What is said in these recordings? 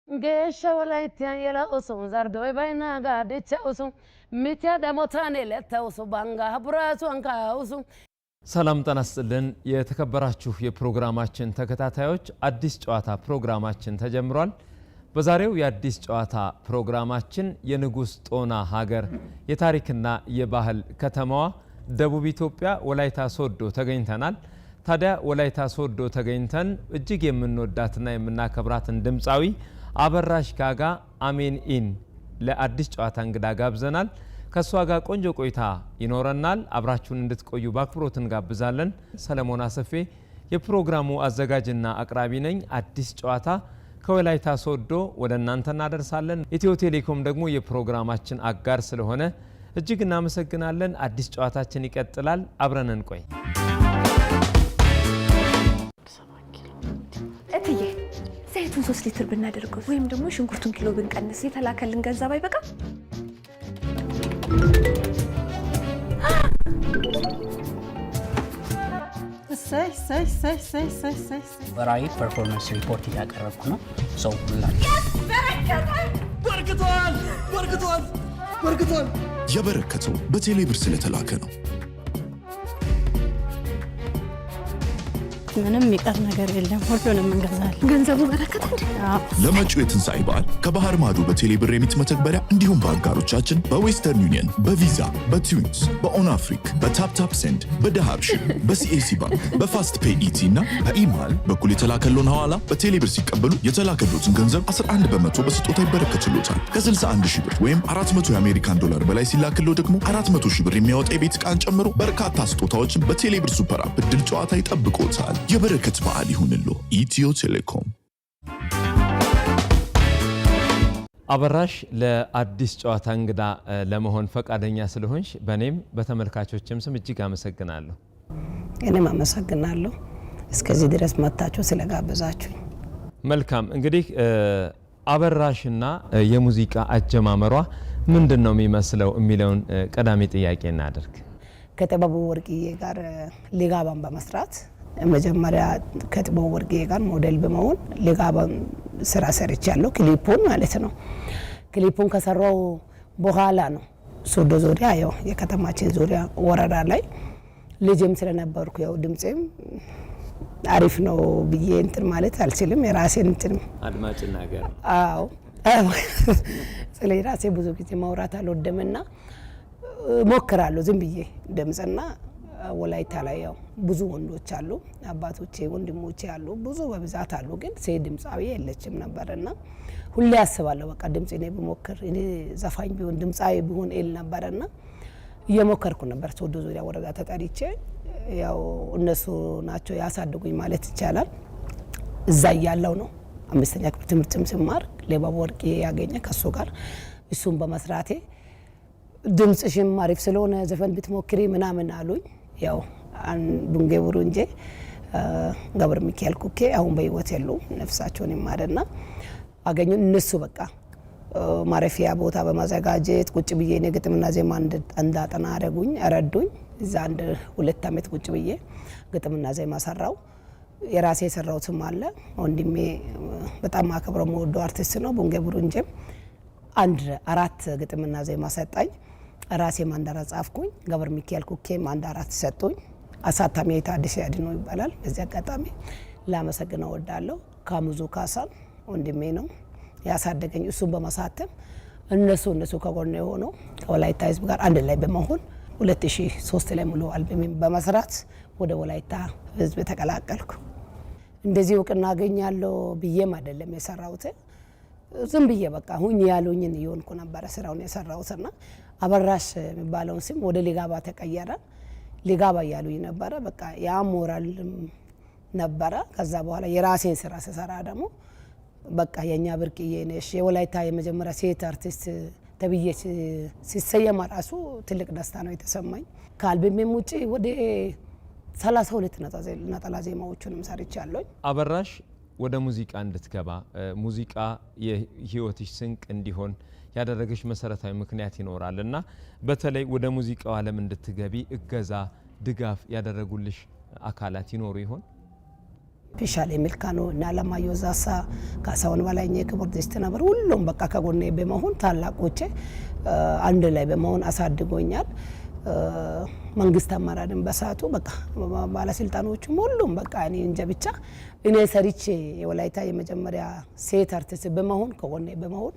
Gesha walaita yela osun zardoy bayna ga decha osun mitya damotane leta osu banga habራሱ አንካ osun ሰላም ተናስተልን የተከበራችሁ የፕሮግራማችን ተከታታዮች አዲስ ጨዋታ ፕሮግራማችን ተጀምሯል። በዛሬው የአዲስ ጨዋታ ፕሮግራማችን የንጉስ ጦና ሀገር የታሪክና የባህል ከተማዋ ደቡብ ኢትዮጵያ ወላይታ ሶዶ ተገኝተናል። ታዲያ ወላይታ ሶዶ ተገኝተን እጅግ የምንወዳትና የምናከብራትን ድምጻዊ አበራሽ ካጋ አሜን ኢን ለአዲስ ጨዋታ እንግዳ ጋብዘናል። ከሷ ጋር ቆንጆ ቆይታ ይኖረናል። አብራችሁን እንድትቆዩ በአክብሮት እንጋብዛለን። ሰለሞን አሰፌ የፕሮግራሙ አዘጋጅና አቅራቢ ነኝ። አዲስ ጨዋታ ከወላይታ ሶዶ ወደ እናንተ እናደርሳለን። ኢትዮ ቴሌኮም ደግሞ የፕሮግራማችን አጋር ስለሆነ እጅግ እናመሰግናለን። አዲስ ጨዋታችን ይቀጥላል። አብረን እንቆይ። እትዬ ዘይቱን 3 ሊትር ብናደርገው ወይም ደግሞ ሽንኩርቱን ኪሎ ብንቀንስ የተላከልን ገንዘብ አይበቃም? በራይ ፐርፎርማንስ ሪፖርት ያቀረብኩ ነው። ሰው ሁላችሁ በርክቷል። የበረከተው በቴሌብር ስለተላከ ነው። ምንም የሚቀር ነገር የለም። ሁሉንም እንገዛለን። ገንዘቡ በረከተ እንዴ? ለመጪው የትንሣኤ በዓል ከባህር ማዶ በቴሌብር ሬሚት መተግበሪያ እንዲሁም በአጋሮቻችን በዌስተርን ዩኒየን፣ በቪዛ፣ በቲዩንስ፣ በኦን አፍሪክ፣ በታፕታፕ ሴንድ፣ በዳሃብሽን፣ በሲኤሲ ባንክ፣ በፋስት ፔይ ኢቲ እና በኢማል በኩል የተላከሎን ሐዋላ በቴሌብር ሲቀበሉ የተላከሎትን ገንዘብ 11 በመቶ በስጦታ ይበረከትሎታል። ከ61 ሺህ ብር ወይም 400 የአሜሪካን ዶላር በላይ ሲላክሎ ደግሞ 400 ሺህ ብር የሚያወጣ የቤት ዕቃን ጨምሮ በርካታ ስጦታዎችን በቴሌብር ሱፐር አፕ እድል ጨዋታ ይጠብቆታል። የበረከት በዓል ይሁንልዎ። ኢትዮ ቴሌኮም። አበራሽ ለአዲስ ጨዋታ እንግዳ ለመሆን ፈቃደኛ ስለሆንሽ በኔም በተመልካቾችም ስም እጅግ አመሰግናለሁ። እኔም አመሰግናለሁ እስከዚህ ድረስ መጣችሁ ስለጋበዛችሁ። መልካም እንግዲህ አበራሽና የሙዚቃ አጀማመሯ ምንድነው የሚመስለው የሚለውን ቀዳሚ ጥያቄ እናደርግ። ከጥበቡ ወርቅዬ ጋር ሊጋባን በመስራት መጀመሪያ ከጥበቡ ወርቅዬ ጋር ሞዴል በመሆን ሊጋባን ስራ ሰርቻለሁ። ክሊፑን ማለት ነው። ክሊፑን ከሰራው በኋላ ነው ሶዶ ዙሪያ ያው የከተማችን ዙሪያ ወረዳ ላይ ልጅም ስለነበርኩ ያው ድምጼም አሪፍ ነው ብዬ እንትን ማለት አልችልም። የራሴን እንትን አድማጭ ነገር አዎ ስለ ራሴ ብዙ ጊዜ ማውራት አልወደምና ሞክራለሁ ዝም ብዬ ድምጽና ወላይታ ላይ ያው ብዙ ወንዶች አሉ፣ አባቶቼ ወንድሞቼ አሉ፣ ብዙ በብዛት አሉ። ግን ሴት ድምጻዊ የለችም ነበርና ሁሌ አስባለሁ በቃ ድምጽ እኔ ብሞክር እኔ ዘፋኝ ቢሆን ድምጻዊ ቢሆን እል ነበርና እየሞከርኩ ነበር። ሶዶ ዙሪያ ወረዳ ተጠሪቼ ያው እነሱ ናቸው ያሳደጉኝ ማለት ይቻላል። እዛ ያለው ነው 5ኛ ክፍል ትምህርትም ስማር ለባቡ ወርቄ ያገኘ ከሱ ጋር እሱን በመስራቴ ድምጽሽም አሪፍ ስለሆነ ዘፈን ብትሞክሪ ምናምን አሉኝ። ያው ቡንጌ ቡሩንጄ ገብረ ሚካኤል ኩኬ አሁን በህይወት የሉ ነፍሳቸውን ይማረና አገኙ። እነሱ በቃ ማረፊያ ቦታ በማዘጋጀት ቁጭ ብዬ እኔ ግጥምና ዜማ እንዳጠና ረዱኝ። እዛ 2 አመት ቁጭ ብዬ ግጥምና ዜማ ሰራው። የራሴ የሰራውትም አለ። ወንድሜ በጣም አከብረው የምወደው አርቲስት ነው ቡንጌ ቡሩንጄም 4 ግጥምና ዜማ ሰጣኝ። ራሴ ማንዳራ ጻፍኩኝ። ገብረ ሚካኤል ኩኬ ማንዳራ ሰጡኝ። አሳታሚ ታዲስ ያድኖ ይባላል። በዚህ አጋጣሚ ላመሰግነው ወዳለሁ። ካሙዙ ካሳን ወንድሜ ነው ያሳደገኝ። እሱ በመሳተም እነሱ ከጎኔ ሆኖ ከወላይታ ህዝብ ጋር አንድ ላይ በመሆን 2003 ላይ ሙሉ አልበም በመስራት ወደ ወላይታ ህዝብ ተቀላቀልኩ። እንደዚህ እውቅና አገኛለሁ ብዬም አይደለም የሰራሁት፣ ዝም ብዬ በቃ ሁኝ ያሉኝን ይሆንኩ ነበር ስራውን የሰራሁትና አበራሽ የሚባለውን ስም ወደ ሊጋባ ተቀየረ። ሊጋባ ያሉኝ ነበር። በቃ ያ ሞራል ነበር። ከዛ በኋላ የራሴን ስራ ስሰራ ደግሞ በቃ የኛ ብርቅዬ ነሽ የወላይታ የመጀመሪያ ሴት አርቲስት ተብዬ ሲሰየም ራሱ ትልቅ ደስታ ነው የተሰማኝ። ከአልበሜም ውጪ ወደ 32 ነጠላ ዜማዎችንም ሰርቻለሁ። አበራሽ ወደ ሙዚቃ እንድትገባ ሙዚቃ የህይወትሽ ስንቅ እንዲሆን ያደረገሽ መሰረታዊ ምክንያት ይኖራልና በተለይ ወደ ሙዚቃው ዓለም እንድትገቢ እገዛ ድጋፍ ያደረጉልሽ አካላት ይኖሩ ይሆን? ፒሻሌ ሚልካኖ እና ለማዮ ዛሳ ካሳውን ባላኝ ክቡር ዲስት ነበር ሁሉም በቃ ከጎኔ በመሆን ታላቆቼ አንድ ላይ በመሆን አሳድጎኛል። መንግስት አመራርን በሳቱ በቃ ባለስልጣኖቹም ሁሉም በቃ እኔ እንጃ ብቻ እኔ ሰርቼ የወላይታ የመጀመሪያ ሴት አርቲስት በመሆን ከጎኔ በመሆን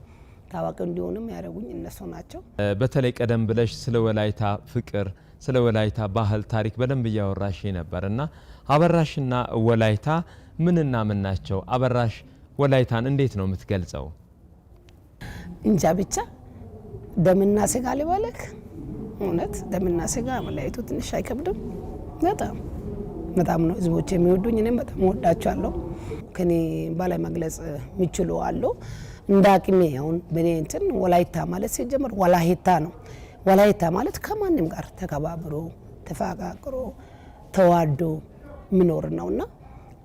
ታዋቂ እንዲሆንም ያደረጉኝ እነሱ ናቸው። በተለይ ቀደም ብለሽ ስለ ወላይታ ፍቅር ስለ ወላይታ ባህል ታሪክ በደንብ ያወራሽ ነበርና አበራሽና ወላይታ ምንና ምን ናቸው? አበራሽ ወላይታን እንዴት ነው የምትገልጸው? እንጃ ብቻ ደምና ስጋ ሊባለክ እውነት ደምና ስጋ መለያየቱ ትንሽ አይከብድም? በጣም ነው ህዝቦች የሚወዱኝ፣ እኔም በጣም ወዳቸዋለሁ። ከኔ በላይ መግለጽ የሚችሉ አሉ። እንደ አቅሜ አሁን በኔ እንትን ወላይታ ማለት ሲጀምር ወላሂታ ነው። ወላይታ ማለት ከማንም ጋር ተከባብሮ ተፋቃቅሮ ተዋዶ ምኖር ነውና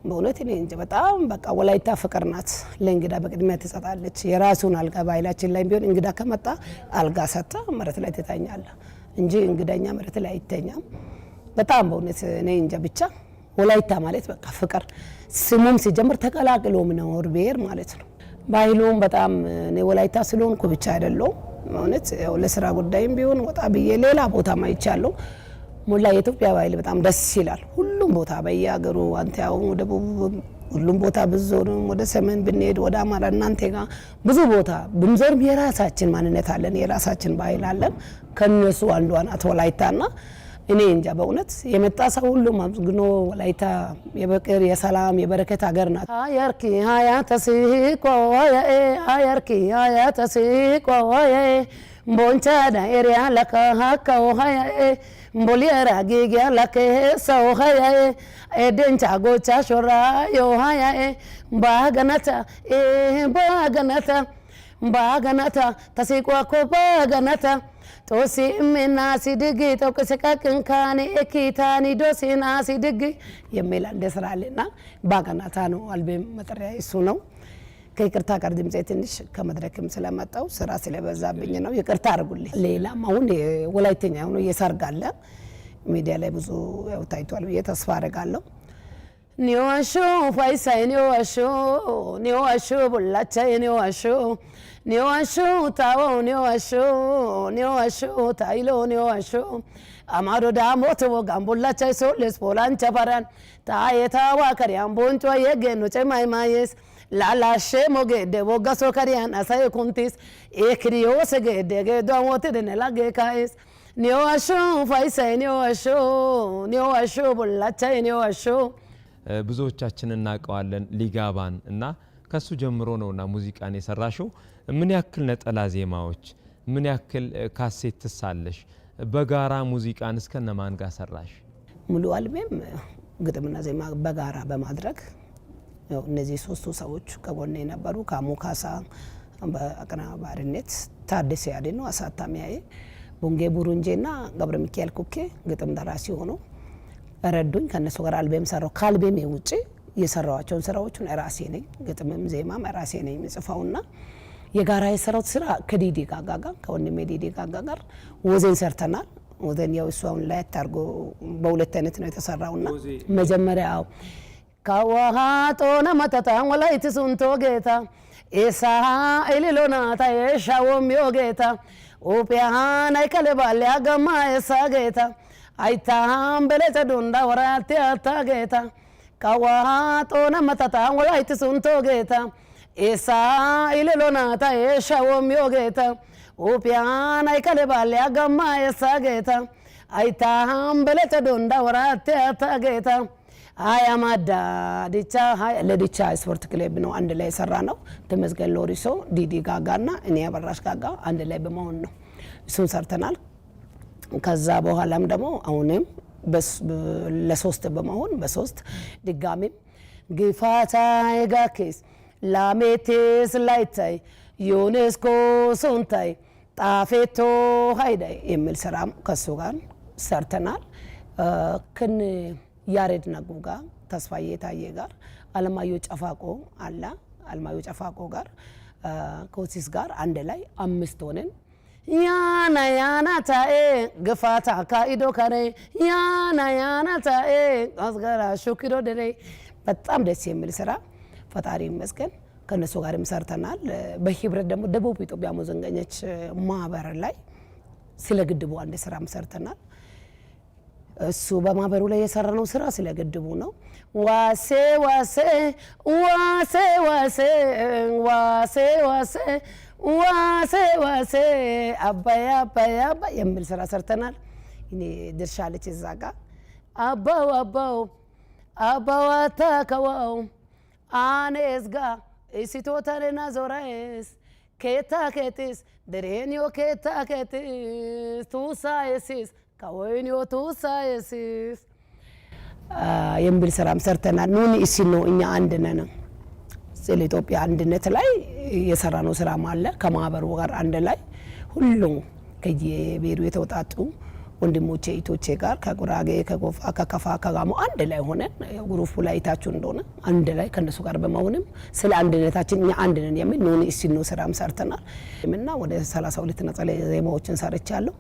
በእውነት እኔ እንጂ በጣም በቃ ወላይታ ፍቅር ናት። ለእንግዳ በቅድሚያ ትሰጣለች። የራሱን አልጋ ባይላችን ላይ ቢሆን እንግዳ ከመጣ አልጋ ሰጣ መሬት ላይ ትተኛለህ እንጂ እንግዳኛ መሬት ላይ አይተኛም። በጣም በእውነት እኔ እንጃ ብቻ ወላይታ ማለት በቃ ፍቅር ስሙም ሲጀምር ተቀላቅሎ ምኖር ብሔር ማለት ነው። ባህሉም በጣም እኔ ወላይታ ስለሆንኩ ብቻ አይደለም ማለት ያው ለስራ ጉዳይም ቢሆን ወጣ ብዬ ሌላ ቦታ ማይቻለው ሞላ የኢትዮጵያ ባህል በጣም ደስ ይላል። ሁሉም ቦታ በየሀገሩ አንተ ያው ወደ ሁሉም ቦታ ብዞርም ወደ ሰሜን ብንሄድ ወደ አማራ እናንተ ጋር ብዙ ቦታ ብንዞርም የራሳችን ማንነት አለን፣ የራሳችን ባህል አለን። ከነሱ አንዷ ናት ወላይታና እኔ እንጃ በእውነት የመጣ ሰው ሁሉም አመስግኖ ወላይታ የበቀር የሰላም የበረከት ሀገር ናት። አየርኪ ሃያ ተሲቆ ወያኤ አየርኪ ሃያ ተሲቆ ወያኤ ቦንቻ ዳኤሪያ ለካ ሃካው ሃያኤ ቦሊያራ ጊጊያ ለከ ሰው ሃያኤ ኤደንቻ ጎቻ ሾራ ዮ ሃያኤ ባገናታ ባገናታ ባገናታ ተሲቆ ኮ ባገናታ ቶሲ እምና ሲድግ ተውከሰካከን ካኔ እኪታኒ ዶሲና ሲድግ የሚል አንድ ስራ አለና ባገናታ ነው አልበም መጠሪያ እሱ ነው። ከይቅርታ ጋር ድምጼ ትንሽ ከመድረክም ስለመጣው ስራ ስለበዛብኝ ነው ይቅርታ አድርጉልኝ። ሌላም አሁን ወላይተኛ ሆኖ እየሰርጋለ ሚዲያ ላይ ብዙ ያው ታይቷል ብዬ ተስፋ አደርጋለሁ። ኒዋሾ ፋይሳይ ኒዋሾ ቡላቻ ኒዋሾ ታው ኒዋሾ ታይሎ ኒዋሾ አማዶ ዳሞት ወጋም ቡላቻ ሶልስ ፖላንቻ ፓራን ታየታዋ ከሪያን ቦንጮ የገኖ ጨማይ ማየስ ላላሼ ሞገደ ወጋሶ ከሪያን አሳይ ኩንቲስ ኤክሪዮ ሰገደ ገዶሞት ደነላገ ካይስ ኒዋሾ ፋይሳይ ኒዋሾ ቡላቻ ኒዋሾ ብዙዎቻችን እናቀዋለን ሊጋባን እና ከሱ ጀምሮ ነውና ሙዚቃን የሰራሽው። ምን ያክል ነጠላ ዜማዎች ምን ያክል ካሴት ትሳለሽ? በጋራ ሙዚቃን እስከነማን ጋር ሰራሽ? ሙሉ አልበም ግጥምና ዜማ በጋራ በማድረግ ያው እነዚህ ሶስቱ ሰዎች ከጎኔ ነበሩ። ካሙካሳ በአቀናባሪነት ታደሰ ያደኑ አሳታሚያዬ ቦንጌ ቡሩንጄና ገብረ ሚካኤል ኩኬ ግጥም ደራሲ ሆኖ ረዱኝ። ከነሱ ጋር አልበም ሰራው። ካልበም ውጪ የሰራዋቸውን ስራዎችን ራሴ ነኝ ግጥምም ዜማም ራሴ ነኝ የምጽፈውና የጋራ የሰራውት ስራ ከዲዲ ጋጋ ጋር ከወንድሜ ዲዲ ጋጋ ጋር ወዘን ሰርተናል። ወዘን ያው እሷን ላይ ታርጎ በሁለት አይነት ነው የተሰራውና መጀመሪያው ካዋሃ ጦና መተታ ወላይት ሱንቶ ጌታ ኤሳ ኤሊሎና ታየሻውም ዮጌታ ኦፒያና ይከለባለ ያገማ ኤሳ ጌታ አይታም በለተ ዶንዳ ወራቴ አታጌታ ካዋሃ ጦና መተታ ወላይት ሱንቶ ጌታ ኤሳ ኢለሎና ታየሻውም ዮጌታ ኦፒያና ይከለባለ ያገማ ኤሳ ጌታ አይታም በለተ ዶንዳ ወራቴ አታጌታ አያማዳ ዲቻ ለዲቻ ስፖርት ክለብ ነው አንድ ላይ ሰራ ነው። ተመስገን ሎሪሶ ዲዲ ጋጋና እኔ አበራሽ ጋጋ አንድ ላይ በመሆን ነው እሱን ሰርተናል። ከዛ በኋላም ደግሞ አሁንም ለሶስት በመሆን በሶስት ድጋሚም ግፋታ የጋኬስ ላሜቴስ ላይታይ ዩኔስኮ ሶንታይ ጣፌቶ ሃይዳይ የሚል ስራም ከሱ ጋር ሰርተናል። ከን ያሬድ ነጉ ጋር ተስፋዬ ታዬ ጋር አለማዮ ጨፋቆ አላ አለማዮ ጨፋቆ ጋር ኮሲስ ጋር አንድ ላይ አምስት ሆነን ያና ታኤ ገፋታ ካኢዶ ከሬ ያና ታኤ አስጋራ ሹኪዶ ደሬ በጣም ደስ የሚል ስራ ፈጣሪ ይመስገን ከነሱ ጋርም ሰርተናል። በህብረት ደግሞ ደቡብ ኢትዮጵያ ሙዚቀኞች ማህበር ላይ ስለ ግድቡ አንድ ስራም ሰርተናል። እሱ በማህበሩ ላይ የሰራነው ስራ ስለ ግድቡ ነው። ዋሴ ዋሴ ዋሴ ዋሴ ዋሴ ዋሴ ዋሴ ዋሴ አባያ አባያ የሚል ስራ ሰርተናል። እኔ ድርሻ አለች እዛ ጋር አባው አባው አባው አታከዋው አኔስጋ ኢሲቶታና ዞራኤስ ኬታ ኬቲስ ደሬኒዮ ኬታ ኬቲስ ቱሳይሲስ ከወይኒዮ ቱሳይሲስ የሚል ስራም ሰርተናል። ኑኒ እሲኖ እኛ አንድ ነን ስለ ኢትዮጵያ አንድነት ላይ የሰራነው ስራም አለ። ከማህበሩ ጋር አንድ ላይ ሁሉም ከየብሔሩ የተውጣጡ ወንድሞቼ እህቶቼ ጋር ከጉራጌ ከጎፋ ከከፋ ከጋሞ አንድ ላይ ሆነን ግሩፑ ላይ ታችሁ እንደሆነ አንድ ላይ ከነሱ ጋር በመሆንም ስለ አንድነታችን እኛ አንድ ነን የሚል ኑኒ እሲኖ ስራም ሰርተናል እና ወደ 32 ነጠላ ዜማዎችን ሰርቻለሁ።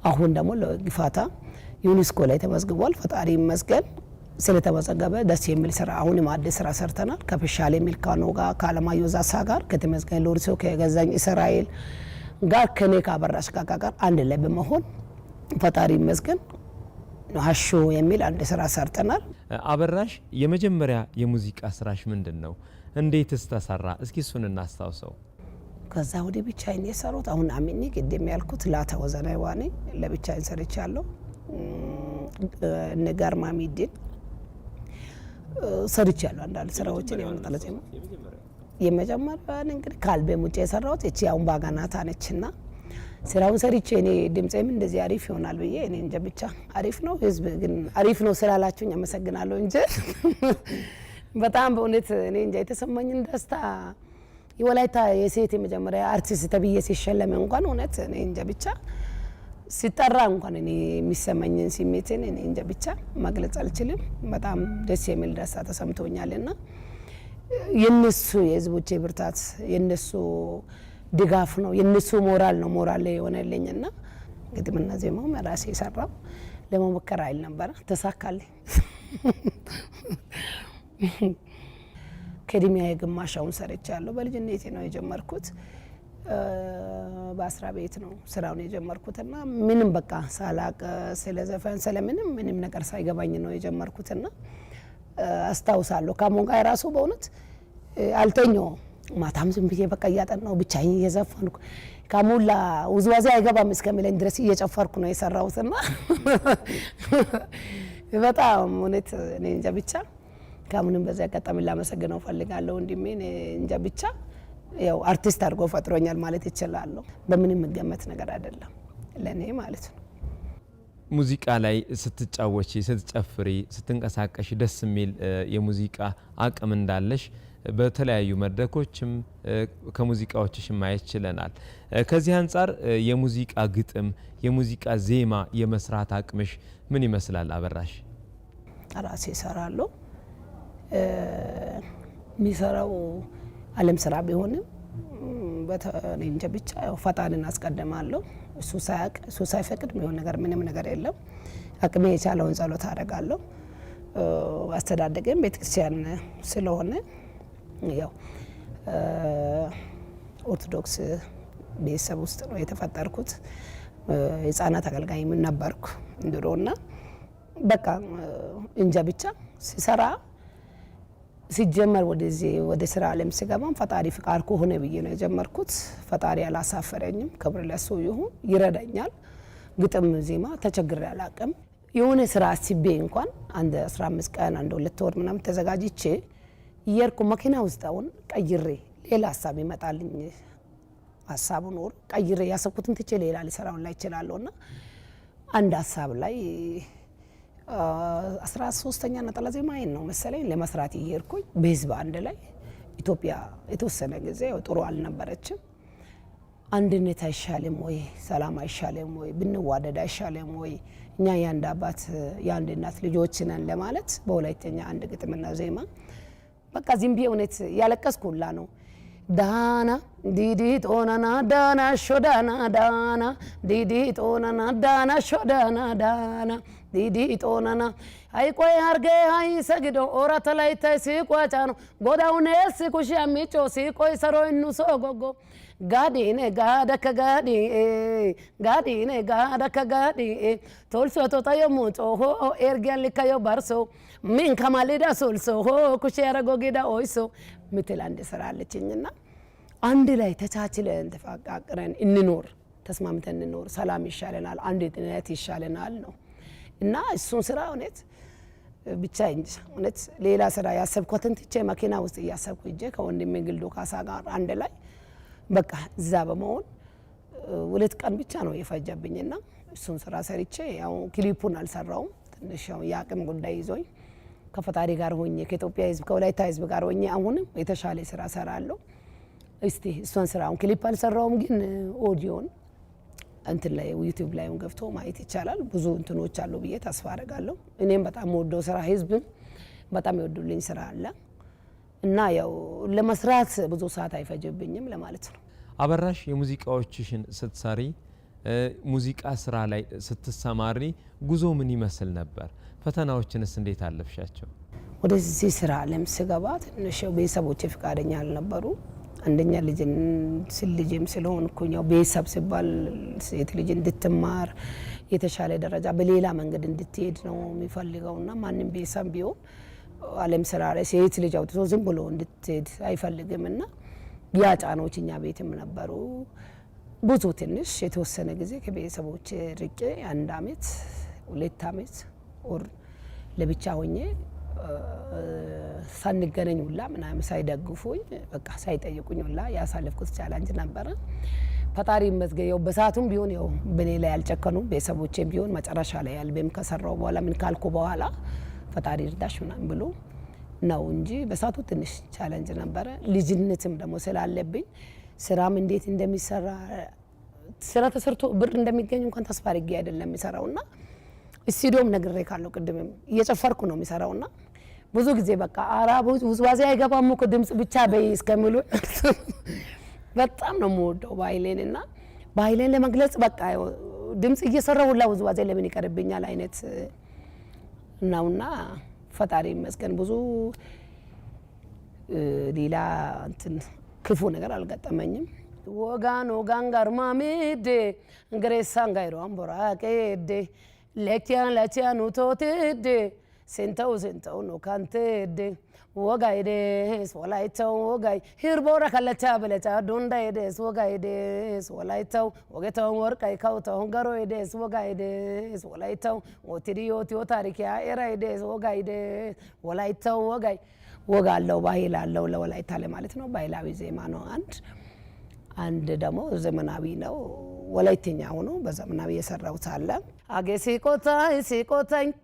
አሁን ደግሞ ለግፋታ ዩኔስኮ ላይ ተመዝግቧል። ፈጣሪ ይመስገን ስለተመዘገበ ደስ የሚል ስራ አሁንም አዲስ ስራ ሰርተናል። ከፍሻሌ ሚልካኖ ጋር ከአለማየሁ ዛሳ ጋር ከተመስገን ሎርሶ ከገዛኝ እስራኤል ጋር ከኔ ካበራሽ ጋር አንድ ላይ በመሆን ፈጣሪ ይመስገን ሀሾ የሚል አንድ ስራ ሰርተናል። አበራሽ የመጀመሪያ የሙዚቃ ስራሽ ምንድነው? እንዴትስ ተሰራ? እስኪ እሱን እናስታውሰው። ከዛ ወደ ብቻዬን የሰራሁት አሁን አሚኒ ቅድም ያልኩት ላታ ወዘናይ ዋኔ ለብቻዬን ሰርቻለሁ። እነ ጋርማሚዲን ሰርቻለሁ። አንዳንድ ስራዎችን የመጣለ ዜማ የመጀመሪያ እንግዲህ ከአልበም ውጭ የሰራሁት እቺ አሁን ባጋናታ ነችና ስራውን ሰርቼ እኔ ድምጼም እንደዚህ አሪፍ ይሆናል ብዬ እኔ እንጃ ብቻ አሪፍ ነው። ህዝብ ግን አሪፍ ነው ስላላችሁኝ አመሰግናለሁ እንጂ በጣም በእውነት እኔ እንጃ የተሰማኝን ደስታ የወላይታ የሴት የመጀመሪያ አርቲስት ተብዬ ሲሸለም እንኳን እውነት እኔ እንጃ ብቻ ሲጠራ እንኳን እኔ የሚሰማኝን ስሜትን እኔ እንጃ ብቻ መግለጽ አልችልም። በጣም ደስ የሚል ደስታ ተሰምቶኛልና የነሱ የህዝቦቼ ብርታት የነሱ ድጋፍ ነው የነሱ ሞራል ነው ሞራል የሆነልኝና ግጥምና ዜማው ራሴ የሰራው ለመሞከር አይል ነበር ተሳካልኝ። ከድሚያ የግማሻውን ሰርቻለሁ። በልጅነቴ ነው የጀመርኩት። በአስራ ቤት ነው ስራውን የጀመርኩትና ምንም በቃ ሳላቅ ስለ ዘፈን ስለምንም ምንም ነገር ሳይገባኝ ነው የጀመርኩትና አስታውሳለሁ ካሞን ጋር ራሱ በእውነት አልተኛው ማታም ዝም ብዬ በቃ እያጠናው ብቻዬን እየዘፈንኩ ካሞላ ውዝዋዜ አይገባም እስከሚለኝ ድረስ እየጨፈርኩ ነው የሰራሁትና በጣም እውነት እኔ እንጃ ብቻ ካሙንም በዛ አጋጣሚ ላመሰግነው ፈልጋለሁ። እንዲሜ እንጃ ብቻ ያው አርቲስት አድርጎ ፈጥሮኛል ማለት ይችላል። በምንም መገመት ነገር አይደለም ለኔ ማለት ነው። ሙዚቃ ላይ ስትጫወቺ ስትጨፍሪ ስትንቀሳቀሽ ደስ የሚል የሙዚቃ አቅም እንዳለሽ በተለያዩ መድረኮችም ከሙዚቃዎችሽም ማየት ችለናል። ከዚህ አንፃር የሙዚቃ ግጥም የሙዚቃ ዜማ የመስራት አቅምሽ ምን ይመስላል አበራሽ? ራሴ እሰራለሁ። የሚሰራው ዓለም ስራ ቢሆንም በተለይ እንጂ ብቻ ያው ፈጣሪን አስቀድማለሁ። እሱ ሳያቅ እሱ ሳይፈቅድ የሚሆን ነገር ምንም ነገር የለም። አቅሜ የቻለውን ጸሎት አደርጋለሁ። አስተዳደገም ቤተክርስቲያን ስለሆነ ያው ኦርቶዶክስ ቤተሰብ ውስጥ ነው የተፈጠርኩት። የህፃናት አገልጋይ ምን ነበርኩ እንድሮና በቃ እንጃ ብቻ ሲሰራ ሲጀመር ወደዚህ ወደ ስራ ዓለም ሲገባም ፈጣሪ ፍቃድ ከሆነ ብዬ ነው የጀመርኩት። ፈጣሪ አላሳፈረኝም። ክብር ለሱ ይሁን። ይረዳኛል። ግጥም ዜማ ተቸግሬ አላቅም። የሆነ ስራ አስቤ እንኳን አንድ 15 ቀን አንድ 2 ወር ምናምን ተዘጋጅቼ እየርኩ መኪና ውስጥ አሁን ቀይሬ ሌላ ሀሳብ ይመጣልኝ ሀሳቡ ኖር ቀይሬ ያሰብኩትን ትቼ ሌላ ሊሰራውን ላይ ይችላለሁና አንድ ሀሳብ ላይ 13ኛ ነጠላ ዜማዬን ነው መሰለኝ ለመስራት እየሄድኩኝ በህዝብ አንድ ላይ ኢትዮጵያ የተወሰነ ጊዜ ጥሩ አልነበረችም። አንድነት አይሻልም ወይ? ሰላም አይሻልም ወይ? ብንዋደድ አይሻልም ወይ? እኛ የአንድ አባት የአንድ እናት ልጆች ነን ለማለት በወላይተኛ አንድ ግጥምና ዜማ በቃ ዝም ብዬ እውነት ያለቀስኩላ ነው። ዳና ዲዲ ጦናና ዳና ሾዳና ዳና ዲዲ ጦናና ዳና ሾዳና ዳና ዲዲ ጦናና አይቆይ አርገ አይ ሰግዶ ኦራተ ላይ ታይ ሲቋጫኖ ጎዳውኔስ ኩሽ አሚጮ ሲቆይ ሰሮ እንሱ ጎጎ ጋዲኔ ጋደከ ጋዲኔ ጋደከ ጋዲ ቶልሶ ቶታዮ ሙጮሆ ኤርጊያን ሊካዮ ባርሶ ምን ከማሊዳ ሶልሶ ኩሽ ያረጎ ጌዳ ኦይሶ ምትል አንድ ስራ አለችኝና አንድ ላይ ተቻችለን ተፋቃቅረን እንኖር ተስማምተን እንኖር ሰላም ይሻለናል አንድነት ይሻለናል ነው እና እሱን ስራ እውነት ብቻ እንጂ እውነት ሌላ ስራ ያሰብኩትን ትቼ መኪና ውስጥ እያሰብኩ እጄ ከወንድሜ ግልዶ ካሳ ጋር አንድ ላይ በቃ እዛ በመሆን 2 ቀን ብቻ ነው የፈጀብኝና እሱን ስራ ሰርቼ ያው ክሊፑን አልሰራውም ትንሽ ያው የአቅም ጉዳይ ይዞኝ ከፈጣሪ ጋር ሆኜ ከኢትዮጵያ ህዝብ ከወላይታ ህዝብ ጋር ሆኜ አሁንም የተሻለ ስራ ሰራለሁ እስቲ እሱን ስራውን ክሊፕ አልሰራውም ግን ኦዲዮን እንትን ላይ ዩቲዩብ ላይ ገብቶ ማየት ይቻላል ብዙ እንትኖች አሉ ብዬ ተስፋ አደርጋለሁ እኔም በጣም ወደው ስራ ህዝብም በጣም ይወዱልኝ ስራ አለ እና ያው ለመስራት ብዙ ሰዓት አይፈጅብኝም ለማለት ነው አበራሽ የሙዚቃዎችሽን ስትሰሪ ሙዚቃ ስራ ላይ ስትሰማሪ ጉዞ ምን ይመስል ነበር ፈተናዎችንስ እንዴት አለፍሻቸው ወደዚህ ስራ ዓለም ስገባ ትንሽ ቤተሰቦቼ ፍቃደኛ አልነበሩ አንደኛ ልጅም ስለሆንኩኝ ያው ቤተሰብ ሲባል ሴት ልጅ እንድትማር የተሻለ ደረጃ በሌላ መንገድ እንድትሄድ ነው የሚፈልገውና ማንንም ቤተሰብ ቢሆን ዓለም ስራ ላይ ሴት ልጅ አውጥቶ ዝም ብሎ እንድትሄድ አይፈልግምና ያ ጫናዎች እኛ ቤትም ነበሩ ብዙ ትንሽ የተወሰነ ጊዜ ከቤተሰቦቼ ርቄ 1 አመት 2 አመት ኦር ለብቻ ሆኜ ሳንገናኝ ሁላ ምናምን ሳይደግፉኝ በቃ ሳይጠይቁኝ ሁላ ያሳለፍኩት ቻሌንጅ ነበር ፈጣሪ ይመስገን በሰዓቱም ቢሆን ያው በኔ ላይ ያልጨከኑ ቤተሰቦቼም ቢሆን መጨረሻ ላይ አልበም ከሰራው በኋላ ምን ካልኩ በኋላ ፈጣሪ ይርዳሽ ምናምን ብሎ ነው እንጂ በሰዓቱ ትንሽ ቻሌንጅ ነበር ልጅነትም ደግሞ ስላለብኝ ስራም እንዴት እንደሚሰራ ስራ ተሰርቶ ብር እንደሚገኝ እንኳን ተስፋ አድርጌ አይደለም የሚሰራውና እስቲዶም ነግሬ ካለው ቅድምም እየጨፈርኩ ነው የሚሰራውና ብዙ ጊዜ በቃ አራቡ ውዝዋዜ አይገባም እኮ ድምጽ ብቻ በይ እስከሚሉ በጣም ነው የምወደው ባይሌንና ባይሌን ለመግለጽ በቃ ድምጽ እየሰራው ሁላ ውዝዋዜ ለምን ይቀርብኛል አይነት ነውና ፈጣሪ ይመስገን ብዙ ሌላ እንትን ክፉ ነገር አልገጠመኝም ወጋን ጋርማሚዴ ግሬሳን ጋይሮ አምቦራቄዴ ለኪያን ቶቴዴ ሴንተው ነው ካንቴዴ ወጋይዴስ ወላይተው ወጋይ ሂርቦራ ከለቻ በለቻ ዶንዳይዴስ ወጋይዴስ ወላይተው ወገተው ወርቃይ ካውተው ገሮይዴስ ወጋይዴስ ወላይተው ወትሪዮቲዮ ታሪኪያ ኤራይዴስ ወጋይዴስ ወላይተው ወጋይ ወጋለው ባህል አለው ለወላይታ ለማለት ነው ባህላዊ ዜማ ነው አንድ ደግሞ ዘመናዊ ነው ወላይተኛ ሆኖ በዘመናዊ የሰራው ታለ አገሲቆታይ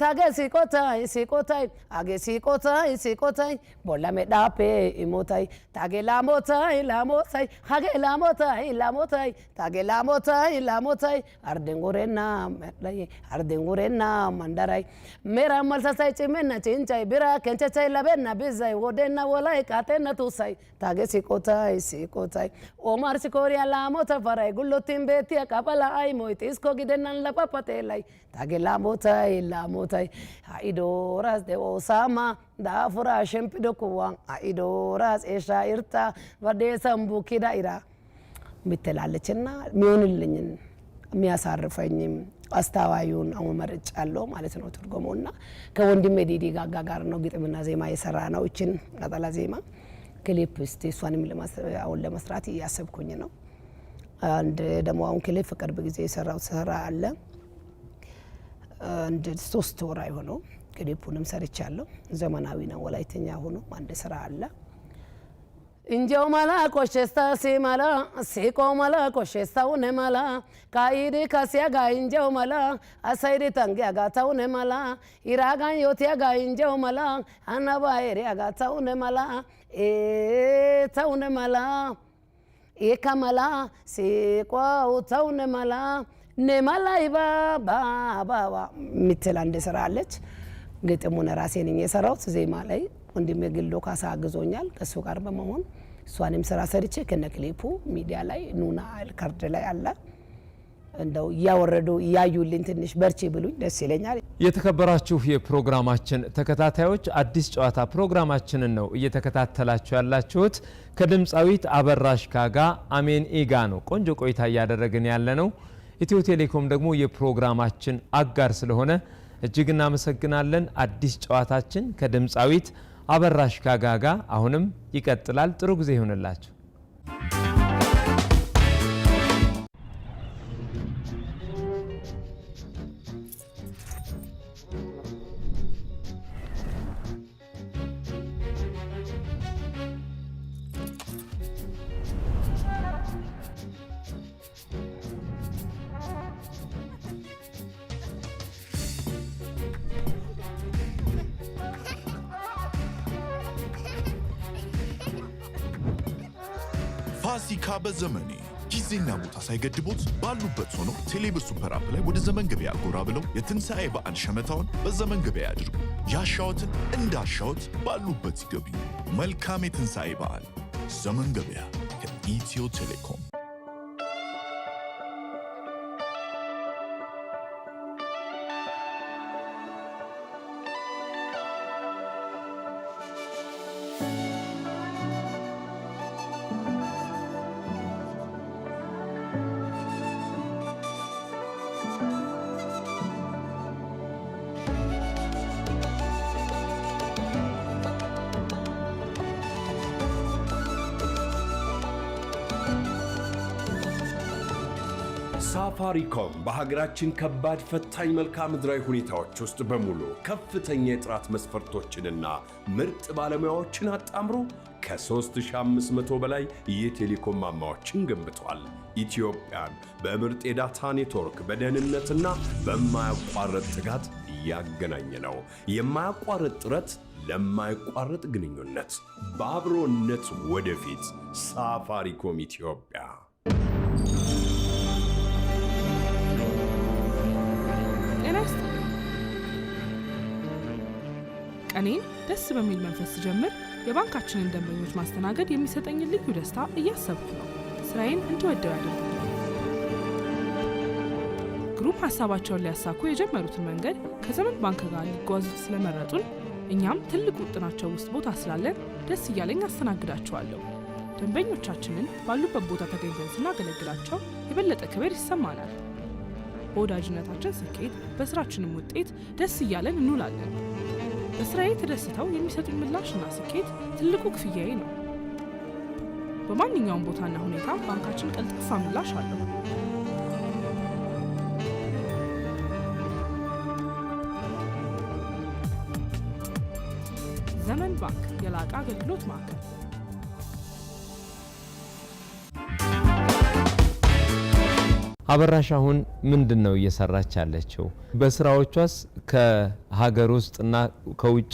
ታገሲቆታይ አገሲቆታይ ቦላሜዳፔ ኢሞታይ ታገላሞታይ ላሞታይ ታገላሞታይ አርደንጉሬና መንደራይ ሜራ መልሳሳይ ጭሜና ጭንጫይ ቢራ ከንቸቻይ ለቤና ቢዛይ ወደና ወላይ ቃቴና ቱሳይ ታገሲቆታይ ኦማር ሲኮሪያ ላሞታ ፈራይ ጉሎቲን ቤቲያ ካፓላ አይ ሞይቲስኮ ጊደናን ለፓፓቴላይ ታገላሞታይ አይዶራስ ደኦሳማ ዳፉራ ሸምፒዶኩዋ አይዶራስ ኤሻ ኢርታ ወደሰምቡ ኪዳኢራ ምትላለችና ሚሆንልኝን የሚያሳርፈኝም አስተዋዩን አሁን መርጫለሁ ማለት ነው ትርጉሙና ከወንድሜ ዲዲ ጋጋ ጋር ነው ግጥምና ዜማ የሰራ ነው እቺን ነጠላ ዜማ ክሊፕ ስቴሷንም ለመስራት እያሰብኩኝ ነው አንድ ደግሞ አሁን ክሊፕ ቅርብ ጊዜ የሰራው ስራ አለ አንድ 3 ወር አይሆነው ክሊፑንም ሰርቻለሁ ዘመናዊ ነው ወላይተኛ ሆኖ አንድ ስራ አለ እንጀው ማላ ኮሸስታ ሲማላ ሲቆ ማላ ኮሸስታው ነማላ ካይዲ ካሲያ ጋ እንጀው ማላ አሳይዲ ታንጊያ ጋ ታው ነማላ ኢራጋን ዮቲያ ጋ እንጀው ማላ አናባ ኤሪያ ጋ ታው ነማላ ታው ነማላ ኤካማላ ሲቆው ታው ነማላ ነማላይባ ባባ ምትል አንድ ስራ አለች ግጥሙን ራሴ ነኝ የሰራሁት ዜማ ላይ ወንድሜ ግልዶ ካሳ አግዞኛል ከሱ ጋር በመሆን እሷንም ስራ ሰርቼ ከነክሊፑ ሚዲያ ላይ ኑና ካርድ ላይ አለ እንደው ያወረዱ ያዩልኝ ትንሽ በርቺ ብሉኝ ደስ ይለኛል። የተከበራችሁ የፕሮግራማችን ተከታታዮች አዲስ ጨዋታ ፕሮግራማችንን ነው እየተከታተላችሁ ያላችሁት። ከድምፃዊት አበራሽ ካጋ አሜን ኢጋ ነው ቆንጆ ቆይታ እያደረግን ያለ ነው። ኢትዮ ቴሌኮም ደግሞ የፕሮግራማችን አጋር ስለሆነ እጅግ እናመሰግናለን። አዲስ ጨዋታችን ከድምፃዊት አበራሽ ካጋ ጋር አሁንም ይቀጥላል። ጥሩ ጊዜ ይሁንላችሁ። ፋሲካ በዘመኔ ጊዜና ቦታ ሳይገድቦት ባሉበት ሆነው ቴሌብር ሱፐር አፕ ላይ ወደ ዘመን ገበያ ጎራ ብለው የትንሣኤ በዓል ሸመታውን በዘመን ገበያ ያድርጉ። ያሻዎትን እንዳሻዎት ባሉበት ይገቡ። መልካም የትንሣኤ በዓል። ዘመን ገበያ ከኢትዮ ቴሌኮም። ሳፋሪኮም በሀገራችን ከባድ ፈታኝ መልክዓ ምድራዊ ሁኔታዎች ውስጥ በሙሉ ከፍተኛ የጥራት መስፈርቶችንና ምርጥ ባለሙያዎችን አጣምሮ ከ3500 በላይ የቴሌኮም ማማዎችን ገንብቷል። ኢትዮጵያን በምርጥ የዳታ ኔትወርክ በደህንነትና በማያቋርጥ ትጋት ያገናኘ ነው። የማያቋርጥ ጥረት ለማያቋርጥ ግንኙነት፣ በአብሮነት ወደፊት። ሳፋሪኮም ኢትዮጵያ። ቀኔን ደስ በሚል መንፈስ ስጀምር የባንካችንን ደንበኞች ማስተናገድ የሚሰጠኝን ልዩ ደስታ እያሰብኩ ነው። ስራዬን እንድወደው ያደርጉኛል። ግሩፕ ሀሳባቸውን ሊያሳኩ የጀመሩትን መንገድ ከዘመን ባንክ ጋር ሊጓዙት ስለመረጡን እኛም ትልቅ ውጥናቸው ውስጥ ቦታ ስላለን ደስ እያለኝ አስተናግዳቸዋለሁ። ደንበኞቻችንን ባሉበት ቦታ ተገኝተን ስናገለግላቸው የበለጠ ክብር ይሰማናል። በወዳጅነታችን ስኬት፣ በስራችንም ውጤት ደስ እያለን እንውላለን። በስራዬ ተደስተው የሚሰጡኝ ምላሽና ስኬት ትልቁ ክፍያዬ ነው። በማንኛውም ቦታና ሁኔታ ባንካችን ቀልጣፋ ምላሽ አለው። ዘመን ባንክ የላቀ አገልግሎት ማዕከል። አበራሽ አሁን ምንድነው እየሰራች ያለችው? በስራዎቿስ ከሀገር ውስጥና ከውጪ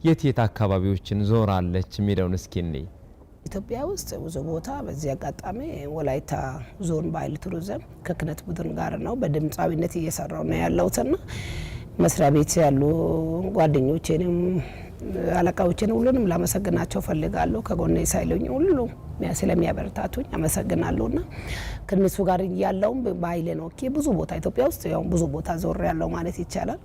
የት አካባቢዎችን ዞራለች የሚለውን እስኪ እንይ። ኢትዮጵያ ውስጥ ብዙ ቦታ በዚህ አጋጣሚ ወላይታ ዞን ባህል ቱሪዝም ከክነት ቡድን ጋር ነው በድምፃዊነት እየሰራው ነው ያለውትና መስሪያ ቤት ያሉ ጓደኞቼንም አለቃዎቼን ሁሉንም ላመሰግናቸው ፈልጋለሁ። ከጎኔ ሳይሉኝ ሁሉ ስለሚያበረታቱኝ አመሰግናለሁና ከነሱ ጋር ያለው ባህል ነው። ብዙ ቦታ ኢትዮጵያ ውስጥ ያው ብዙ ቦታ ዞር ያለው ማለት ይቻላል።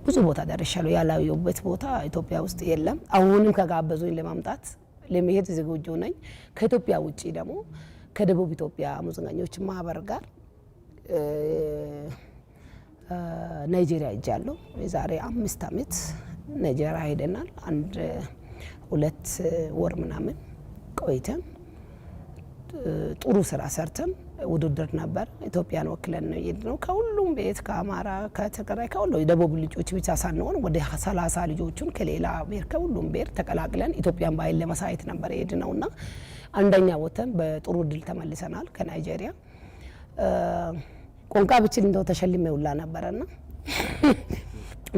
ብዙ ቦታ ደርሻለሁ። ያላየሁበት ቦታ ኢትዮጵያ ውስጥ የለም። አሁንም ከጋበዙኝ ለማምጣት ለመሄድ ዝግጁ ነኝ። ከኢትዮጵያ ውጪ ደግሞ ከደቡብ ኢትዮጵያ ሙዚቀኞች ማህበር ጋር ናይጄሪያ ሄጃለሁ። የዛሬ 5 ዓመት ናይጄሪያ ሄደናል። 1-2 ወር ምናምን ቆይተን ጥሩ ስራ ሰርተን ውድድር ነበር። ኢትዮጵያን ወክለን ነው የሄድነው። ከሁሉም ቤት ከአማራ፣ ከትግራይ፣ ከሁሉ የደቡብ ልጆች ብቻ ሳንሆን ወደ 30 ልጆችን ከሌላ ብሔር ከሁሉም ብሔር ተቀላቅለን ኢትዮጵያን ባህል ለማሳየት ነበር የሄድነውና አንደኛ ወተን በጥሩ ድል ተመልሰናል። ከናይጄሪያ ቋንቋ ብቻ እንደው ተሸልሜ ውላ ነበርና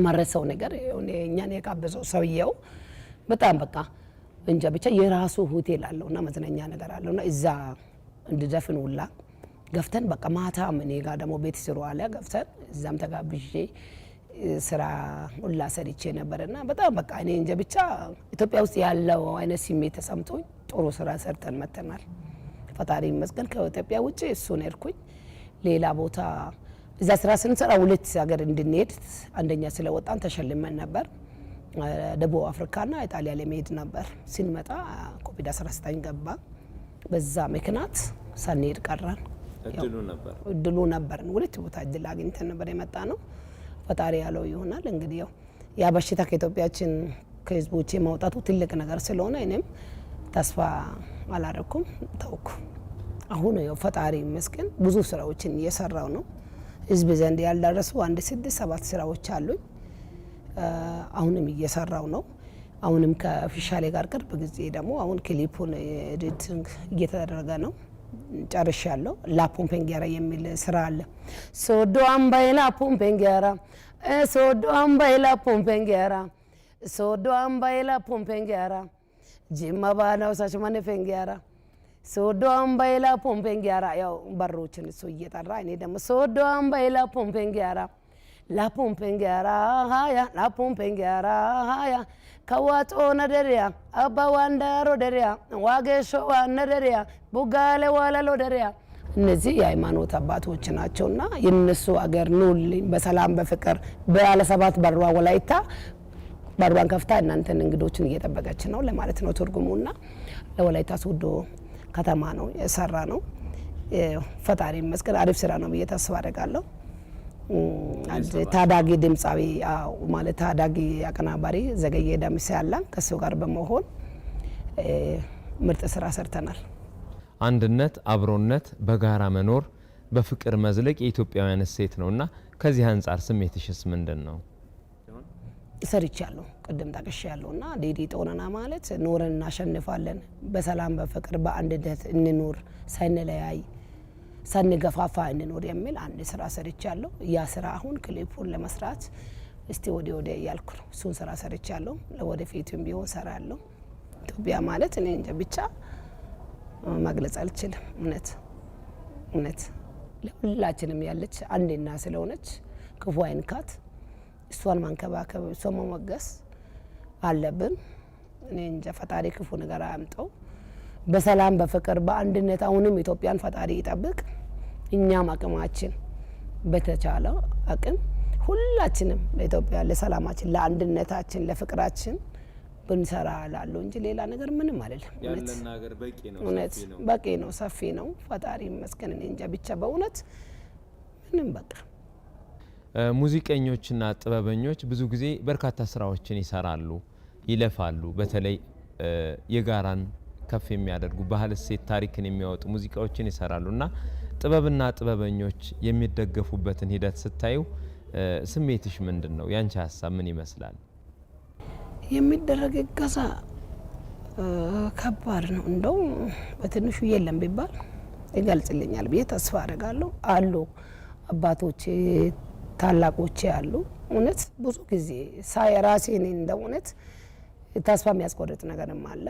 ማረሰው ነገር እኛን የጋበዘው ሰውየው በጣም በቃ እንጃ ብቻ የራሱ ሆቴል አለውና መዝናኛ ነገር አለውና እዛ እንድዘፍን ውላ ገፍተን በቃ ማታ ምን ጋር ደግሞ ቤት ስሩ አለ ገፍተን እዛም ተጋብዤ ስራ ሁላ ሰርቼ ነበርና በጣም በቃ እኔ እንጃ ብቻ ኢትዮጵያ ውስጥ ያለው አይነት ስሜት ተሰምቶኝ ጥሩ ስራ ሰርተን መተናል። ፈጣሪ ይመስገን። ከኢትዮጵያ ውጪ እሱ ነርኩኝ ሌላ ቦታ እዛ ስራ ስንሰራ 2 ሀገር እንድንሄድ አንደኛ ስለወጣን ተሸልመን ነበር። ደቡብ አፍሪካና ኢጣሊያ ለመሄድ ነበር። ስንመጣ ኮቪድ-19 ገባ። በዛ ምክንያት ሳንሄድ ቀረን። እድሉ ነበርን 2 ቦታ እድል አግኝተን ነበር የመጣ ነው። ፈጣሪ ያለው ይሆናል። እንግዲህ ያ በሽታ ከኢትዮጵያችን ከህዝቦቼ ማውጣቱ ትልቅ ነገር ስለሆነ እኔም ተስፋ አላረኩም፣ ተውኩ። አሁን ፈጣሪ ይመስገን ብዙ ስራዎችን እየሰራው ነው። ህዝብ ዘንድ ያልደረሱ 6-7 ስራዎች አሉኝ። አሁንም እየሰራው ነው። አሁንም ከኦፊሻሌ ጋር ቅርብ ጊዜ ደግሞ አሁን ክሊፑን ኤዲቲንግ እየተደረገ ነው። ጨርሻለሁ። ላፖምፔንጌራ የሚል ስራ አለ። ሶዶ አምባይ ላፖምፔንጌራ ሶዶ አምባይ ላፖምፔንጌራ ሶዶ አምባይ ላፖምፔንጌራ ጅማ ባናው ሳሽማኔ ፌንጌራ ሶዶ አምባይ ላፖምፔንጌራ ያው በሮችን እሱ እየጠራ እኔ ደግሞ ሶዶ አምባይ ላፖምፔንጌራ ላፖምፔንጌራ ሃያ ላፖምፔንጌራ ሃያ ከዋጮ ነደሪያ አባ ዋንዳሮ ደሪያ ዋጌሾ ዋነደሪያ ቡጋሌ ዋላሎ ደሪያ እነዚህ የሃይማኖት አባቶች ናቸውና የነሱ አገር ኑልኝ በሰላም በፍቅር ባለ 7 በሯ ወላይታ በሯን ከፍታ እናንተን እንግዶችን እየጠበቀች ነው ለማለት ነው ትርጉሙና ለወላይታ ሶዶ ከተማ ነው የሰራ ነው። ፈጣሪ ይመስገን አሪፍ ስራ ነው ብዬ ተስፋ አደርጋለሁ። ታዳጊ ድምጻዊ ማለት ታዳጊ አቀናባሪ ዘገየ ደምሴ ያለ ከሱ ጋር በመሆን ምርጥ ስራ ሰርተናል። አንድነት፣ አብሮነት፣ በጋራ መኖር፣ በፍቅር መዝለቅ የኢትዮጵያውያን እሴት ነውና ከዚህ አንፃር ስሜትሽስ ምንድነው? ሰርቻለሁ ቅድም ታቀሻለሁና ዴዲ ጦናና ማለት ኖረን እናሸንፋለን፣ በሰላም በፍቅር በአንድነት እንኖር፣ ሳንለያይ ሳንገፋፋ እንኖር የሚል አንድ ስራ ሰርቻለሁ። ያ ስራ አሁን ክሊፑን ለመስራት እስቲ ወደ ያልኩ ነው። እሱን ስራ ሰርቻለሁ። ለወደፊቱም ቢሆን ሰራለሁ። ኢትዮጵያ ማለት እኔ እንጃ ብቻ መግለጽ አልችልም። እውነት ለሁላችንም ያለች አንዴና ስለሆነች ክፉ አይንካት። እሷን ማንከባከብ እሷን መሞገስ አለብን። እኔ እንጃ ፈጣሪ ክፉ ነገር አያምጣው። በሰላም በፍቅር በአንድነት አሁንም ኢትዮጵያን ፈጣሪ ይጠብቅ። እኛም አቅማችን በተቻለ አቅም ሁላችንም ለኢትዮጵያ ለሰላማችን ለአንድነታችን ለፍቅራችን ብንሰራ ላለው እንጂ ሌላ ነገር ምንም አይደለም። ያለን ነገር በቂ ነው፣ በቂ ነው፣ ሰፊ ነው። ፈጣሪ ይመስገን። እኔ እንጃ ብቻ በእውነት ምንም በቃ ሙዚቀኞችና ጥበበኞች ብዙ ጊዜ በርካታ ስራዎችን ይሰራሉ፣ ይለፋሉ። በተለይ የጋራን ከፍ የሚያደርጉ ባህል እሴት ታሪክን የሚያወጡ ሙዚቃዎችን ይሰራሉና ጥበብና ጥበበኞች የሚደገፉበትን ሂደት ስታዩ ስሜትሽ ምንድነው? ያንቺ ሀሳብ ምን ይመስላል? የሚደረግ እገዛ ከባድ ነው። እንደው በትንሹ የለም ቢባል ይገልጽልኛል ብዬ ተስፋ አደርጋለሁ። አሉ አባቶቼ ታላቆቼ አሉ። እውነት ብዙ ጊዜ ሳይ ራሴን እንደው እውነት ተስፋ የሚያስቆርጥ ነገርም አለ።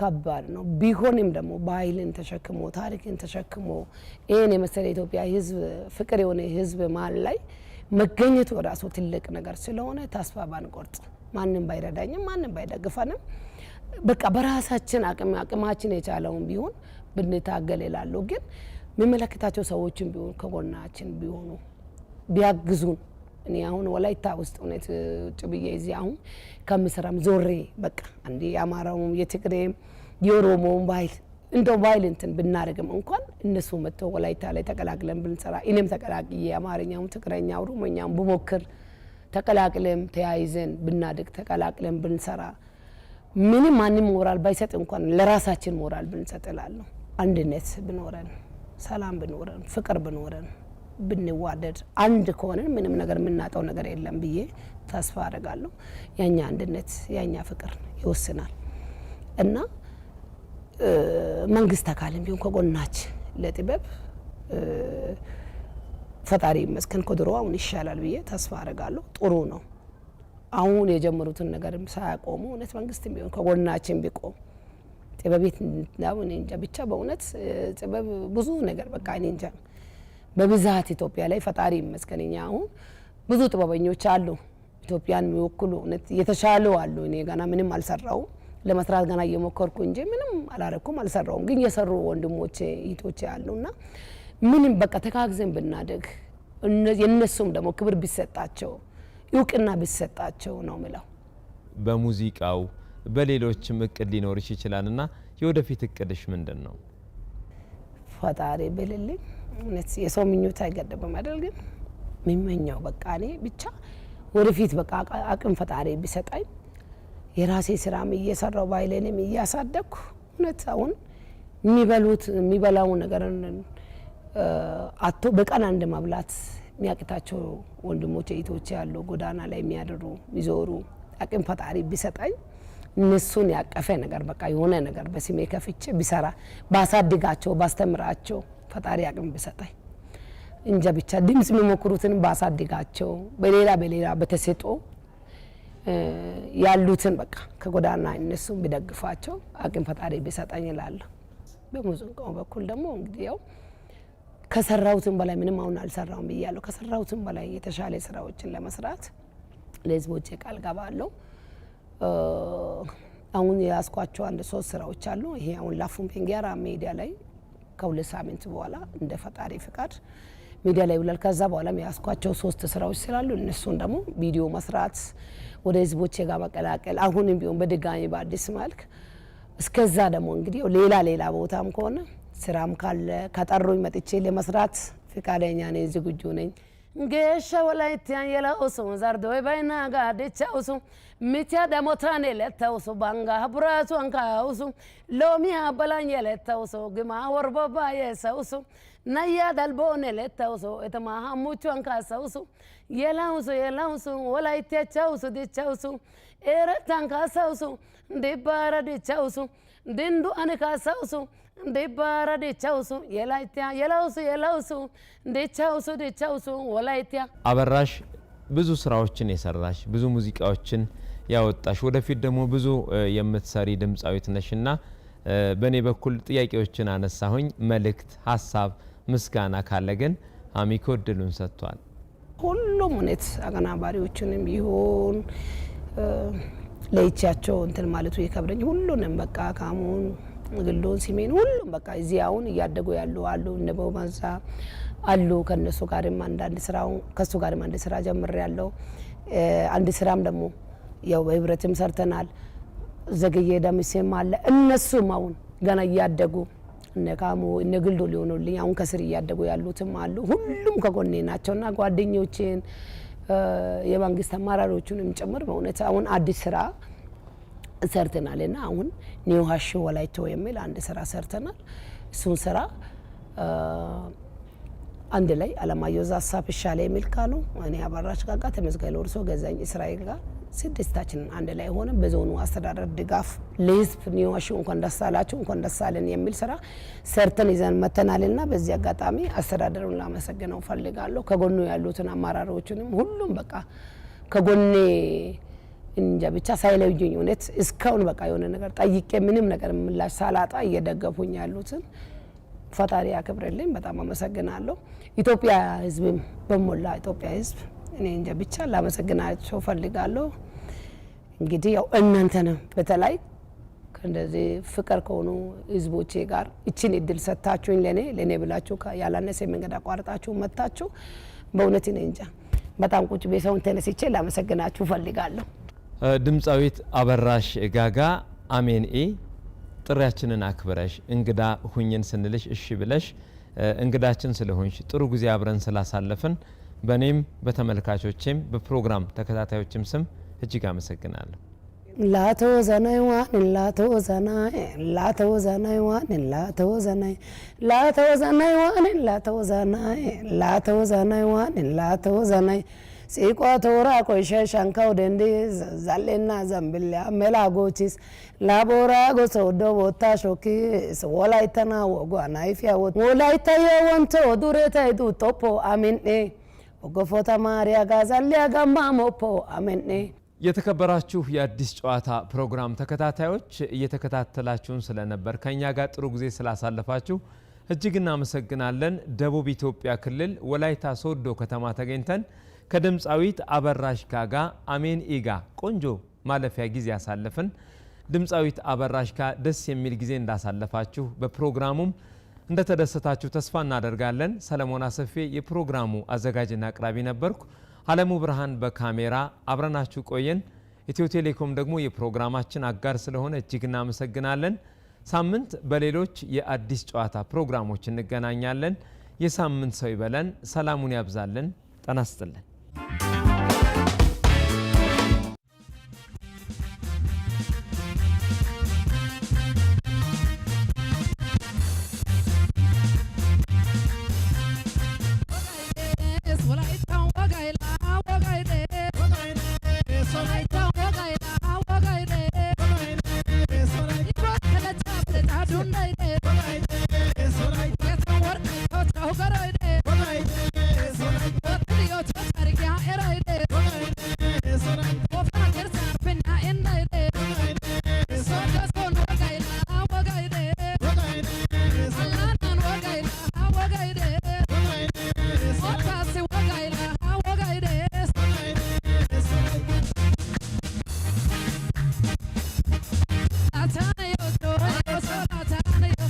ከባድ ነው። ቢሆንም ደግሞ ባህልን ተሸክሞ ታሪክን ተሸክሞ ይሄን የመሰለ ኢትዮጵያ ህዝብ ፍቅር የሆነ ህዝብ መሀል ላይ መገኘቱ ራሱ ትልቅ ነገር ስለሆነ ተስፋ ባንቆርጥ ማንም ባይረዳኝም ማንም ባይደግፈንም በቃ በራሳችን አቅማችን የቻለውን ቢሆን ብንታገል ይላሉ። ግን የሚመለከታቸው ሰዎችን ቢሆን ከጎናችን ቢሆኑ ቢያግዙን። እኔ አሁን ወላይታ ውስጥ እውነት ውጭ ብዬ እዚህ አሁን ከምሰራም ዞሬ በቃ አንዴ የአማራውም የትግሬም የኦሮሞም ባህል እንደው ባህል እንትን ብናደርግም እንኳን እነሱ መጥተው ወላይታ ላይ ተቀላቅለን ብንሰራ እኔም ተቀላቅዬ አማርኛውም ትግረኛ ኦሮሞኛም ብሞክር ተቀላቅለን ተያይዘን ብናድግ ተቀላቅለን ብንሰራ ምንም ማንም ሞራል ባይሰጥ እንኳን ለራሳችን ሞራል ብንሰጥ እላለሁ። አንድነት ብኖረን ሰላም ብኖረን ፍቅር ብኖረን ብንዋደድ አንድ ከሆነን ምንም ነገር የምናጣው ነገር የለም ብዬ ተስፋ አደርጋለሁ። ያኛ አንድነት ያኛ ፍቅር ይወስናል እና መንግስት አካልም ቢሆን ከጎናችን ለጥበብ ፈጣሪ ይመስገን ከድሮ አሁን ይሻላል ብዬ ተስፋ አደርጋለሁ። ጥሩ ነው። አሁን የጀመሩትን ነገርም ሳያቆሙ እውነት መንግስትም ቢሆን ከጎናችን ቢቆም ጥበቤት ነው። እኔ እንጃ ብቻ በእውነት ጥበብ ብዙ ነገር በቃ እኔ እንጃ በብዛት ኢትዮጵያ ላይ ፈጣሪ ይመስገን እኛ አሁን ብዙ ጥበበኞች አሉ ኢትዮጵያን የሚወክሉ እውነት የተሻሉ አሉ። እኔ ገና ምንም አልሰራውም ለመስራት ገና እየሞከርኩ እንጂ ምንም አላረኩም አልሰራውም። ግን የሰሩ ወንድሞቼ እህቶቼ አሉና ምንም በቃ ተካግዘን ብናደግ የነሱም ደግሞ ክብር ቢሰጣቸው ይውቅና ቢሰጣቸው ነው ምለው። በሙዚቃው በሌሎችም እቅድ ሊኖርሽ ይችላልና የወደፊት እቅድሽ ምንድነው? ፈጣሪ በልልኝ እውነት የሰው ምኞት አይገደብም አይደል? ግን ምመኛው በቃ እኔ ብቻ ወደፊት በቃ አቅም ፈጣሪ ቢሰጣኝ የራሴ ስራም እየሰራው ባይለንም እያሳደኩ እውነት አሁን የሚበላው ነገር አቶ በቀን አንድ መብላት የሚያቅታቸው ወንድሞቼ እህቶቼ ያሉ ጎዳና ላይ የሚያድሩ የሚዞሩ አቅም ፈጣሪ ቢሰጣኝ እነሱን ያቀፈ ነገር በቃ የሆነ ነገር በስሜ ከፍቼ ቢሰራ ባሳድጋቸው ባስተምራቸው ፈጣሪ አቅም ቢሰጣኝ እንጃ ብቻ ድምጽ የሚሞክሩትን ባሳድጋቸው በሌላ በተሰጦ ያሉትን በቃ ከጎዳና እነሱ ቢደግፋቸው አቅም ፈጣሪ ቢሰጣኝ እላለሁ። በሙዚቃው በኩል ደግሞ እንግዲህ ያው ከሰራውትን በላይ ምንም አሁን አልሰራውም ብያለሁ። ከሰራውትን በላይ የተሻለ ስራዎችን ለመስራት ለህዝቦቼ ቃል ገባለሁ። አሁን ያስኳቸው አንድ 3 ስራዎች አሉ። ይሄ አሁን ላፉም ፔንጊያራ ሚዲያ ላይ ከ2 ሳምንት በኋላ እንደ ፈጣሪ ፍቃድ ሚዲያ ላይ ይውላል። ከዛ በኋላ ያስኳቸው 3 ስራዎች ስላሉ እነሱን ደግሞ ቪዲዮ መስራት ወደ ህዝቦቼ ጋር መቀላቀል አሁንም ቢሆን በድጋሚ በአዲስ መልክ እስከዛ ደግሞ እንግዲህ ሌላ ቦታም ከሆነ ስራም ካለ ከጠሩኝ መጥቼ ለመስራት ፍቃደኛ ነኝ፣ ዝግጁ ነኝ። ጌሻ ወላይቲያን የላውሱ ዛርዶይ ባይና ጋደቻውሱ ሚቲያ ደሞታኔ ለተውሱ ባንጋ ብራቱ አንካውሱ ሎሚያ በላኝ ለተውሱ ግማ ወርቦባ የሰውሱ ነያ ዳልቦኔ ለተውሱ እተማ ሐሙቹ አንካሰውሱ የላውሱ ወላይቲያቻውሱ ዲቻውሱ ኤረታን ካሰውሱ ዲባራ ዲቻውሱ ድንዱ አንካሰውሱ ዲባራ ዲቻውሱ የላይቲያ የላውሱ ዲቻውሱ ወላይቲያ። አበራሽ ብዙ ስራዎችን የሰራሽ ብዙ ሙዚቃዎችን ያወጣሽ ወደፊት ደግሞ ብዙ የምትሰሪ ድምጻዊት ነሽና በኔ በኩል ጥያቄዎችን አነሳሁኝ። መልእክት፣ ሀሳብ፣ ምስጋና ካለ ግን አሚኮ እድሉን ሰጥቷል። ሁሉም እውነት አቀናባሪዎችንም ይሁን ለይቻቸው እንትን ማለቱ ይከብደኝ። ሁሉንም በቃ ካሙን ግሎን ሲሜን ሁሉም በቃ እዚህ አሁን እያደጉ ያሉ አሉ እንደው ማንሳ አሉ ከነሱ ጋርም አንዳንድ ስራው ከሱ ጋርም አንድ ስራ ጀምር ያለው አንድ ስራም ደግሞ ያው በህብረትም ሰርተናል። ዘገየ ደምሴም አለ እነሱም አሁን ገና እያደጉ እነካሙ እነግልዶ ሊሆኑልኝ አሁን ከስር እያደጉ ያሉትም አሉ። ሁሉም ከጎኔ ናቸውና ጓደኞቼን የመንግስት አመራሮቹንም ጭምር በእውነት አሁን አዲስ ስራ ሰርተናልና አሁን ኒው ሃሽ ወላይቶ የሚል አንድ ስራ ሰርተናል። እሱን ስራ አንድ ላይ አለማየሁ ዛሳብ ሻለ የሚል ካሉ እኔ አበራሽ ጋጋ ተመስገን ወርሶ ገዛኝ እስራኤል ጋር ስድስታችን አንድ ላይ ሆነ በዞኑ አስተዳደር ድጋፍ ለህዝብ ኒው ሃሽ እንኳን ደስ አላችሁ እንኳን ደስ አለን የሚል ስራ ሰርተን ይዘን መተናልና በዚህ አጋጣሚ አስተዳደሩን ላመሰግነው ፈልጋለሁ። ከጎኑ ያሉትን አመራሮችንም ሁሉም በቃ ከጎኔ እንጃ ብቻ ሳይለዩኝ እውነት እስካሁን በቃ የሆነ ነገር ጠይቄ ምንም ነገር ምላሽ ሳላጣ እየደገፉኝ ያሉትን ፈጣሪ ያክብርልኝ። በጣም አመሰግናለሁ። ኢትዮጵያ ህዝብም በሞላ ኢትዮጵያ ህዝብ እኔ እንጃ ብቻ ላመሰግናቸው ፈልጋለሁ። እንግዲህ ያው እናንተንም በተለይ እንደዚህ ፍቅር ከሆኑ ህዝቦቼ ጋር እቺን እድል ሰጣችሁኝ ለኔ ብላችሁ ያላነሰ መንገድ አቋርጣችሁ መጣችሁ በእውነት እኔ እንጃ በጣም ቁጭ ቤተሰውን ተነስቼ ላመሰግናችሁ ፈልጋለሁ። ድምጻዊት አበራሽ ጋጋ አሜንኤ ጥሪያችንን አክብረሽ እንግዳ ሁኝን ስንልሽ እሺ ብለሽ እንግዳችን ስለሆንሽ ጥሩ ጊዜ አብረን ስላሳለፍን በኔም በተመልካቾቼም በፕሮግራም ተከታታዮችም ስም እጅግ አመሰግናለሁ። ላተወዘናይ ዋን ላተወዘናይ ላተወዘናይ ዋን ላተወዘናይ ላተወዘናይ ዋን ላተወዘናይ ላተወዘናይ ዋን ላተወዘናይ ሲቋ ተወራ ቆይሸ ሻንካው ደንዴ ዛሌና ዘንብላ መላጎቺስ ላቦራ ጎሶዶ ቦታ ሾኪስ ወላይተና ወጓና ይፊያ ወላይታ የወንቶ ዱሬታይዱ ጦፖ አሜንኤ ወጎፎታ ማሪያ ጋዛሊያ ጋማ ሞፖ አሜንኤ። የተከበራችሁ የአዲስ ጨዋታ ፕሮግራም ተከታታዮች እየተከታተላችሁን ስለነበር ከኛ ጋር ጥሩ ጊዜ ስላሳለፋችሁ እጅግ እናመሰግናለን። ደቡብ ኢትዮጵያ ክልል ወላይታ ሶዶ ከተማ ተገኝተን ከድምጻዊት አበራሽ ጋጋ አሜንኤ ጋ ቆንጆ ማለፊያ ጊዜ ያሳለፈን ድምጻዊት አበራሽ ጋ ደስ የሚል ጊዜ እንዳሳለፋችሁ በፕሮግራሙም እንደተደሰታችሁ ተስፋ እናደርጋለን። ሰለሞን አሰፌ የፕሮግራሙ አዘጋጅና አቅራቢ ነበርኩ። አለሙ ብርሃን በካሜራ አብረናችሁ ቆየን። ኢትዮ ቴሌኮም ደግሞ የፕሮግራማችን አጋር ስለሆነ እጅግ እናመሰግናለን። ሳምንት በሌሎች የአዲስ ጨዋታ ፕሮግራሞች እንገናኛለን። የሳምንት ሰው ይበለን፣ ሰላሙን ያብዛልን። ጤና ይስጥልን። Atana yo,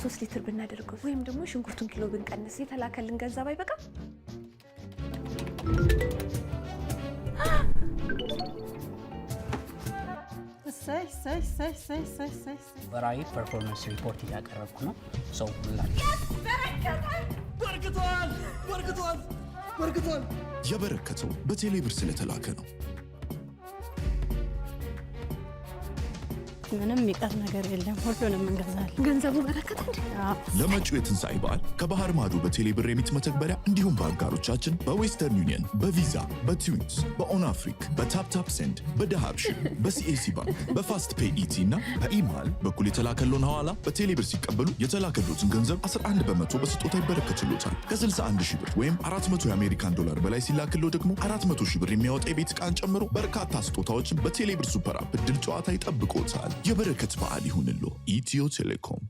3 ሊትር ብናደርገው ወይም ደግሞ ሽንኩርቱን ኪሎ ብንቀንስ የተላከልን ገንዘብ አይበቃም? ወራዊ ፐርፎርማንስ ሪፖርት እያቀረብኩ ነው። ሰው ሁላችሁ በርግቷል። የበረከተው በቴሌብር ስለተላከ ነው። ምንም የሚቀር ነገር የለም፣ ሁሉንም እንገዛለን። ገንዘቡ በረከት እንዴ? ለመጪው የትንሣኤ በዓል ከባህር ማዶ በቴሌብር ሬሚት መተግበሪያ እንዲሁም በአጋሮቻችን በዌስተርን ዩኒየን፣ በቪዛ፣ በትዊንስ፣ በኦን አፍሪክ፣ በታፕታፕ ሴንድ፣ በዳሃብሽን፣ በሲኤሲ ባንክ፣ በፋስት ፔይ ኢቲ እና በኢማል በኩል የተላከሎን ሐዋላ በቴሌብር ሲቀበሉ የተላከሎትን ገንዘብ 11 በመቶ በስጦታ ይበረከትሎታል። ከ61 ሺህ ብር ወይም 400 የአሜሪካን ዶላር በላይ ሲላክሎ ደግሞ 400 ሺህ ብር የሚያወጣ የቤት ዕቃን ጨምሮ በርካታ ስጦታዎችን በቴሌብር ሱፐር አፕ ዕድል ጨዋታ ይጠብቆታል። የበረከት በዓል ይሁንልዎ። ኢትዮ ቴሌኮም